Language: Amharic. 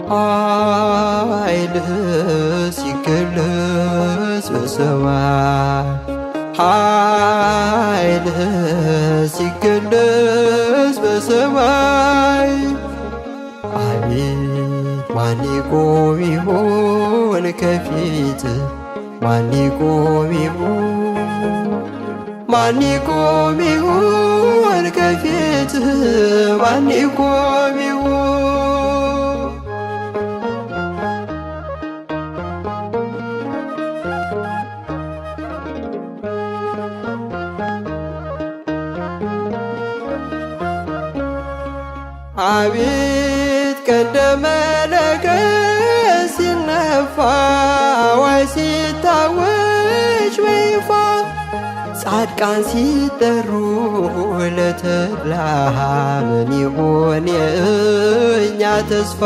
ኃይልህ ሲገለጽ በሰማይ ኃይልህ ሲገለጽ በሰማይ አቤት ማን ይቆም ይሆን ከፊት ማን ይቆም ይሆን ማን ይቆም ይሆን ከፊት ማን ይቆም ይሆን አቤት ቀንደ መለከት ሲነፋ ዋይ ሲታወጅ በይፋ ጻድቃን ሲጠሩ ለተድላ ምን ይሆን የእኛ ተስፋ